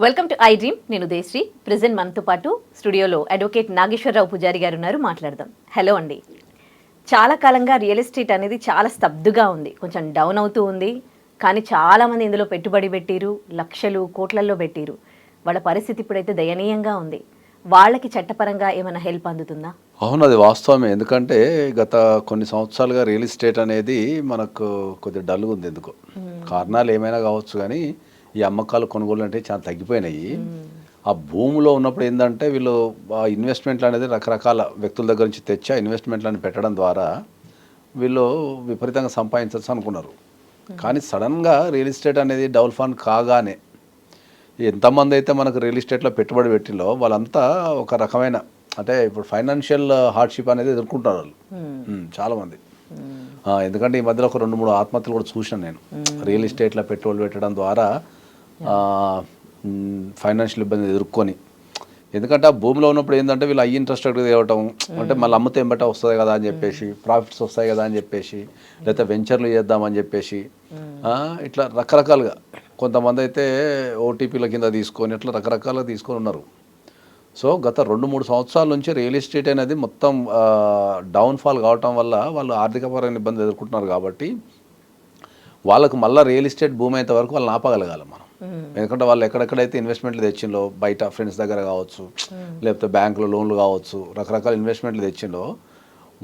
Welcome to I dream. నేను దేశ్రీ. Present మనతో పాటు స్టూడియోలో అడ్వకేట్ నాగేశ్వరరావు పూజారి గారు ఉన్నారు. మాట్లాడదాం. హలో అండి. చాలా కాలంగా రియల్ ఎస్టేట్ అనేది చాలా స్తబ్దుగా ఉంది, కొంచెం డౌన్ అవుతూ ఉంది. కానీ చాలామంది ఇందులో పెట్టుబడి పెట్టిరు, లక్షలు కోట్లల్లో పెట్టిరు. వాళ్ళ పరిస్థితి ఇప్పుడైతే దయనీయంగా ఉంది. వాళ్ళకి చట్టపరంగా ఏమైనా హెల్ప్ అందుతుందా? అవును, అది వాస్తవమే. ఎందుకంటే గత కొన్ని సంవత్సరాలుగా రియల్ ఎస్టేట్ అనేది మనకు కొద్దిగా డల్గా ఉంది. ఎందుకో కారణాలు ఏమైనా కావచ్చు, కానీ ఈ అమ్మకాలు కొనుగోలు అంటే చాలా తగ్గిపోయినాయి. ఆ భూమిలో ఉన్నప్పుడు ఏంటంటే వీళ్ళు ఆ ఇన్వెస్ట్మెంట్లు అనేది రకరకాల వ్యక్తుల దగ్గర నుంచి తెచ్చి ఆ ఇన్వెస్ట్మెంట్లను పెట్టడం ద్వారా వీళ్ళు విపరీతంగా సంపాదించవచ్చు అనుకున్నారు. కానీ సడన్గా రియల్ ఎస్టేట్ అనేది డబుల్ ఫండ్ కాగానే ఎంతమంది అయితే మనకు రియల్ ఎస్టేట్లో పెట్టుబడి పెట్టిలో వాళ్ళంతా ఒక రకమైన అంటే ఇప్పుడు ఫైనాన్షియల్ హార్డ్షిప్ అనేది ఎదుర్కొంటారు వాళ్ళు చాలామంది. ఎందుకంటే ఈ మధ్యలో ఒక 2-3 ఆత్మహత్యలు కూడా చూసాను నేను. రియల్ ఎస్టేట్లో పెట్టుబడి పెట్టడం ద్వారా ఫైనాన్షియల్ ఇబ్బంది ఎదుర్కొని. ఎందుకంటే ఆ భూమిలో ఉన్నప్పుడు ఏంటంటే వీళ్ళు ఇంట్రెస్ట్ తేవటం అంటే మళ్ళీ అమ్మితే ఎంబట వస్తుంది కదా అని చెప్పేసి, ప్రాఫిట్స్ వస్తాయి కదా అని చెప్పేసి, లేకపోతే వెంచర్లు చేద్దామని చెప్పేసి ఇట్లా రకరకాలుగా కొంతమంది అయితే ఓటీపీల కింద తీసుకొని ఇట్లా రకరకాలుగా తీసుకొని ఉన్నారు. సో గత 2-3 సంవత్సరాల నుంచి రియల్ ఎస్టేట్ అనేది మొత్తం డౌన్ఫాల్ కావటం వల్ల వాళ్ళు ఆర్థికపరమైన ఇబ్బంది ఎదుర్కొంటున్నారు. కాబట్టి వాళ్ళకు మళ్ళీ రియల్ ఎస్టేట్ భూమి అయితే వరకు వాళ్ళని ఆపగలగాలి మనం. ఎందుకంటే వాళ్ళు ఎక్కడెక్కడైతే ఇన్వెస్ట్మెంట్లు తెచ్చిందో, బయట ఫ్రెండ్స్ దగ్గర కావచ్చు, లేకపోతే బ్యాంకులో లోన్లు కావచ్చు, రకరకాల ఇన్వెస్ట్మెంట్లు తెచ్చిందో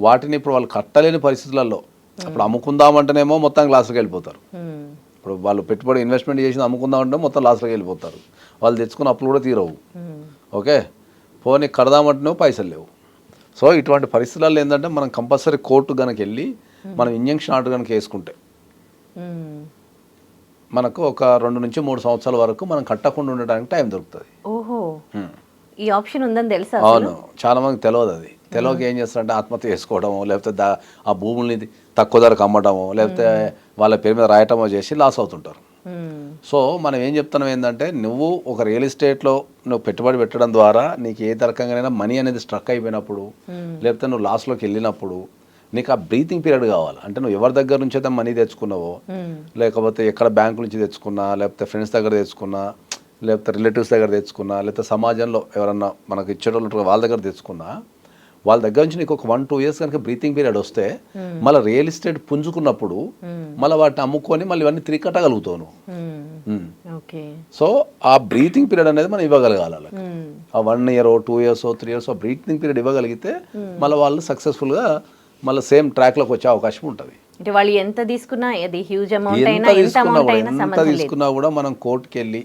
వాటిని ఇప్పుడు వాళ్ళు కట్టలేని పరిస్థితులలో అప్పుడు అమ్ముకుందామంటేనేమో మొత్తం లాస్లోకి వెళ్ళిపోతారు. ఇప్పుడు వాళ్ళు పెట్టుబడి ఇన్వెస్ట్మెంట్ చేసి అమ్ముకుందామంటే మొత్తం లాస్లోకి వెళ్ళిపోతారు. వాళ్ళు తెచ్చుకున్న అప్పులు కూడా తీరవు. ఓకే, పోనీ కడదామంటేనే పైసలు లేవు. సో ఇటువంటి పరిస్థితులలో ఏంటంటే మనం కంపల్సరీ కోర్టు కనుక వెళ్ళి మనం ఇంజంక్షన్ ఆర్డర్ కనుక వేసుకుంటే మనకు ఒక 2 నుంచి 3 సంవత్సరాల వరకు మనం కట్టకుండా ఉండడానికి టైం దొరుకుతుంది. ఓహో, ఈ ఆప్షన్ ఉందని తెలుసా? అవును, చాలా మందికి తెలియదు. అది తెలియక ఏం చేస్తారంటే ఆత్మహత్య చేసుకోవడము, లేకపోతే ఆ భూముల్ని తక్కువ ధరకు అమ్మటము, లేకపోతే వాళ్ళ పేరు మీద రాయటమో చేసి లాస్ అవుతుంటారు. సో మనం ఏం చెప్తున్నాం ఏంటంటే, నువ్వు ఒక రియల్ ఎస్టేట్లో నువ్వు పెట్టుబడి పెట్టడం ద్వారా నీకు ఏ రకంగానైనా మనీ అనేది స్ట్రక్ అయిపోయినప్పుడు, లేకపోతే నువ్వు లాస్లోకి వెళ్ళినప్పుడు నీకు ఆ బ్రీతింగ్ పీరియడ్ కావాలి. అంటే నువ్వు ఎవరి దగ్గర నుంచి అయితే మనీ తెచ్చుకున్నావో, లేకపోతే ఎక్కడ బ్యాంకు నుంచి తెచ్చుకున్నా, లేకపోతే ఫ్రెండ్స్ దగ్గర తెచ్చుకున్నా, లేకపోతే రిలేటివ్స్ దగ్గర తెచ్చుకున్నా, లేకపోతే సమాజంలో ఎవరన్నా మనకు ఇచ్చేటోళ్ళు వాళ్ళ దగ్గర తెచ్చుకున్నా, వాళ్ళ దగ్గర నుంచి నీకు ఒక 1-2 ఇయర్స్ కనుక బ్రీతింగ్ పీరియడ్ వస్తే మళ్ళీ రియల్ ఎస్టేట్ పుంజుకున్నప్పుడు మళ్ళీ వాటిని అమ్ముకొని మళ్ళీ ఇవన్నీ తిరిగి కట్టగలుగుతావు. సో ఆ బ్రీతింగ్ పీరియడ్ అనేది మనం ఇవ్వగలగాలి. ఆ 1 ఇయర్ 2 ఇయర్స్ 3 ఇయర్స్ ఆ బ్రీతింగ్ పీరియడ్ ఇవ్వగలిగితే మళ్ళీ వాళ్ళు సక్సెస్ఫుల్గా మళ్ళీ సేమ్ ట్రాక్లోకి వచ్చే అవకాశం ఉంటుంది. అంటే వాళ్ళు ఎంత తీసుకున్నా, ఎంత తీసుకున్నా కూడా మనం కోర్టుకి వెళ్ళి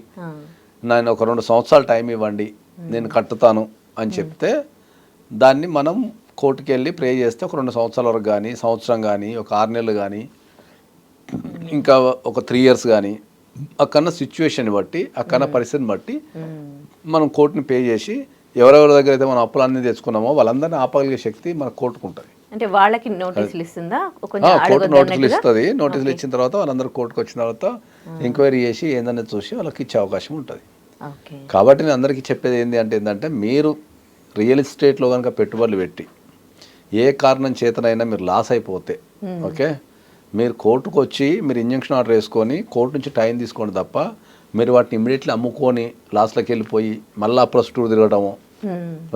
నేను ఒక 2 సంవత్సరాలు టైం ఇవ్వండి నేను కట్టుతాను అని చెప్తే దాన్ని మనం కోర్టుకి వెళ్ళి ప్రే చేస్తే ఒక 2 సంవత్సరాల వరకు కానీ, సంవత్సరం కానీ, ఒక 6 నెలలు కానీ, ఇంకా ఒక 3 ఇయర్స్ కానీ, అక్కడన్న సిచ్యువేషన్ బట్టి, అక్కడన్న పరిస్థితిని బట్టి మనం కోర్టుని పే చేసి ఎవరెవరి దగ్గర అయితే మనం అప్పులన్నీ తెచ్చుకున్నామో వాళ్ళందరినీ ఆపగలిగే శక్తి మన కోర్టుకు ఉంటుంది. అంటే వాళ్ళకి నోటీసులు ఇస్తుందా? కోర్టు నోటీసులు ఇస్తుంది. నోటీసులు ఇచ్చిన తర్వాత వాళ్ళందరూ కోర్టుకు వచ్చిన తర్వాత ఎంక్వైరీ చేసి ఏందనేది చూసి వాళ్ళకి ఇచ్చే అవకాశం ఉంటుంది. కాబట్టి నేను అందరికీ చెప్పేది ఏంటంటే మీరు రియల్ ఎస్టేట్లో కనుక పెట్టుబడులు పెట్టి ఏ కారణం చేతనైనా మీరు లాస్ అయిపోతే ఓకే, మీరు కోర్టుకు వచ్చి మీరు ఇంజంక్షన్ ఆర్డర్ వేసుకొని కోర్టు నుంచి టైం తీసుకోండి తప్ప మీరు వాటిని ఇమీడియట్లీ అమ్ముకొని లాస్లోకి వెళ్ళిపోయి మళ్ళీ అప్పుడు చుట్టూ తిరగటము,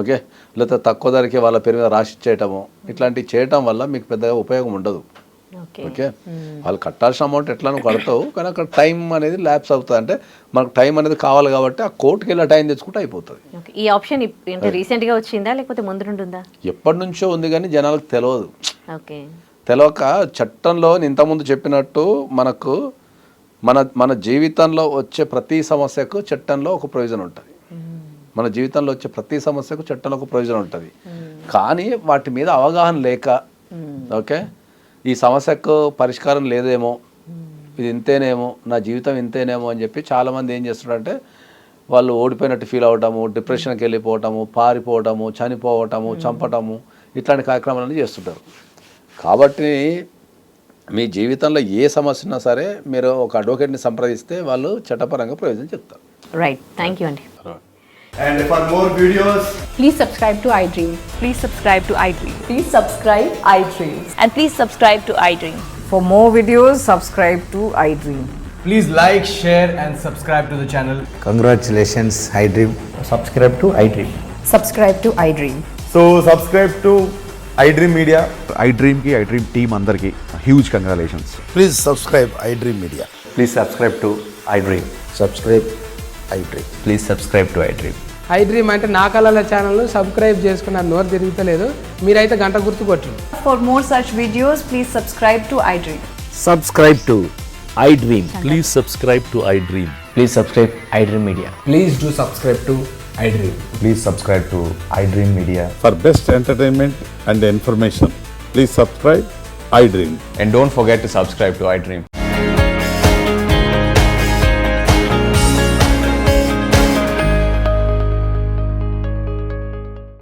ఓకే, లేకపోతే తక్కువ ధరకే వాళ్ళ పేరు మీద రాసి ఇచ్చేయటము, ఇట్లాంటివి చేయటం వల్ల మీకు పెద్దగా ఉపయోగం ఉండదు. ఓకే, వాళ్ళు కట్టాల్సిన అమౌంట్ ఎట్లా నువ్వు కడతావు, కానీ అక్కడ టైం అనేది ల్యాప్స్ అవుతుంది. అంటే మనకు టైం అనేది కావాలి కాబట్టి ఆ కోర్టుకి వెళ్ళి టైం తెచ్చుకుంటే అయిపోతుంది. ఈ ఆప్షన్ రీసెంట్గా వచ్చిందా లేకపోతే ముందు నుండి ఉందా? ఎప్పటి నుంచో ఉంది కానీ జనాలకు తెలియదు. తెలియక చట్టంలో ఇంతకుముందు చెప్పినట్టు మనకు మన జీవితంలో వచ్చే ప్రతి సమస్యకు చట్టంలో ఒక ప్రొవిజన్ ఉంటుంది. మన జీవితంలో వచ్చే ప్రతి సమస్యకు చట్టంలో ఒక ప్రొవిజన్ ఉంటుంది. కానీ వాటి మీద అవగాహన లేక ఓకే, ఈ సమస్యకు పరిష్కారం లేదేమో, ఇది ఇంతేనేమో, నా జీవితం ఇంతేనేమో అని చెప్పి చాలామంది ఏం చేస్తున్నారంటే వాళ్ళు ఓడిపోయినట్టు ఫీల్ అవ్వటము, డిప్రెషన్కి వెళ్ళిపోవటము, పారిపోవటము, చనిపోవటము, చంపటము, ఇట్లాంటి కార్యక్రమాలన్నీ చేస్తుంటారు. కాబట్టి మీ జీవితంలో ఏ సమస్య ఉన్నా సరే మీరు ఒక అడ్వకేట్ని సంప్రదిస్తే వాళ్ళు చట్టపరంగా ప్రయోజనం చెప్తారు. రైట్, థ్యాంక్ యూ అండి. And for more videos, please subscribe to iDream. Please subscribe to iDream. Please subscribe iDream. And please subscribe to iDream. For more videos, subscribe to iDream. Please like, share, and subscribe to the channel. Congratulations, iDream. Subscribe to iDream. Subscribe to iDream. So subscribe to iDream Media. iDream की iDream team अंदर की huge congratulations. Please subscribe iDream Media. Please subscribe to iDream. Subscribe iDream. Please subscribe to iDream. iDream అంటే నా కళల channel subscribe చేసుకున్న నోరు తిరుగుతలేదు మీరైతే గంట గుర్తు కొట్టండి. For more such videos, please subscribe to iDream. Subscribe to iDream. Please subscribe to iDream. Please subscribe iDream Media. Please do subscribe to iDream. Please subscribe to iDream Media. For best entertainment and information, please subscribe iDream. And don't forget to subscribe to iDream.